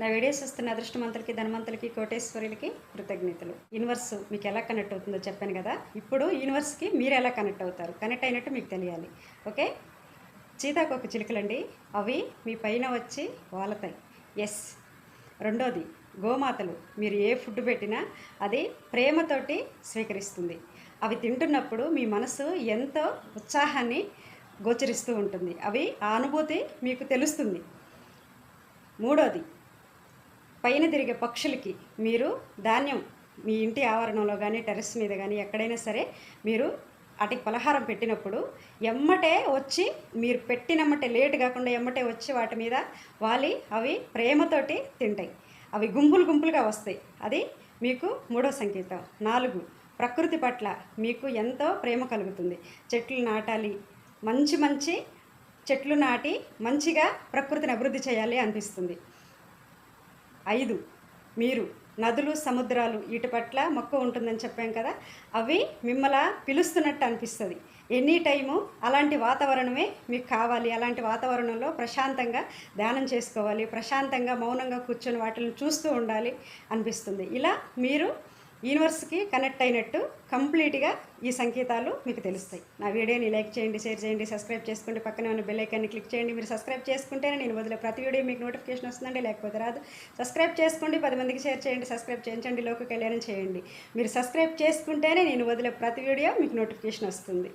నా వీడియోస్ వస్తున్న అదృష్టమంతులకి, ధనవంతులకి, కోటేశ్వరులకి కృతజ్ఞతలు. యూనివర్స్ మీకు ఎలా కనెక్ట్ అవుతుందో చెప్పాను కదా. ఇప్పుడు యూనివర్స్కి మీరు ఎలా కనెక్ట్ అవుతారు, కనెక్ట్ అయినట్టు మీకు తెలియాలి. ఓకే, సీతాకోక చిలుకలండి, అవి మీ పైన వచ్చి వాలతాయి. ఎస్. రెండోది, గోమాతలు మీరు ఏ ఫుడ్ పెట్టినా అది ప్రేమతోటి స్వీకరిస్తుంది. అవి తింటున్నప్పుడు మీ మనసు ఎంతో ఉత్సాహాన్ని గోచరిస్తూ ఉంటుంది. అవి ఆ అనుభూతి మీకు తెలుస్తుంది. మూడోది, పైన తిరిగే పక్షులకి మీరు ధాన్యం మీ ఇంటి ఆవరణంలో కానీ టెర్రస్ మీద కానీ ఎక్కడైనా సరే మీరు వాటికి పలహారం పెట్టినప్పుడు ఎమ్మటే వచ్చి మీరు పెట్టినమ్మటే లేటు కాకుండా ఎమ్మటే వచ్చి వాటి మీద వాలి అవి ప్రేమతోటి తింటాయి. అవి గుంపులు గుంపులుగా వస్తాయి. అది మీకు మూడో సంకేతం. 4, ప్రకృతి పట్ల మీకు ఎంతో ప్రేమ కలుగుతుంది. చెట్లు నాటాలి, మంచి మంచి చెట్లు నాటి మంచిగా ప్రకృతిని అభివృద్ధి చేయాలి అనిపిస్తుంది. 5, మీరు నదులు, సముద్రాలు వీటి పట్ల మక్కువ ఉంటుందని చెప్పాం కదా, అవి మిమ్మల్ని పిలుస్తున్నట్టు అనిపిస్తుంది. ఎనీ టైము అలాంటి వాతావరణమే మీకు కావాలి. అలాంటి వాతావరణంలో ప్రశాంతంగా ధ్యానం చేసుకోవాలి, ప్రశాంతంగా మౌనంగా కూర్చొని వాటిని చూస్తూ ఉండాలి అనిపిస్తుంది. ఇలా మీరు యూనివర్స్కి కనెక్ట్ అయినట్టు కంప్లీట్గా ఈ సంకేతాలు మీకు తెలుస్తాయి. నా వీడియోని లైక్ చేయండి, షేర్ చేయండి, సబ్స్క్రైబ్ చేసుకోండి, పక్కనే ఉన్న బెల్ ఐకాన్ని క్లిక్ చేయండి. మీరు సబ్స్క్రైబ్ చేసుకుంటేనే నేను వదిలే ప్రతి వీడియో మీకు నోటిఫికేషన్ వస్తుందండి, లేకపోతే రాదు. సబ్స్క్రైబ్ చేసుకోండి, 10 మందికి షేర్ చేయండి, సబ్స్క్రైబ్ చేయించండి, లోక కళ్యాణం చేయండి. మీరు సబ్స్క్రైబ్ చేసుకుంటేనే నేను వదిలే ప్రతి వీడియో మీకు నోటిఫికేషన్ వస్తుంది.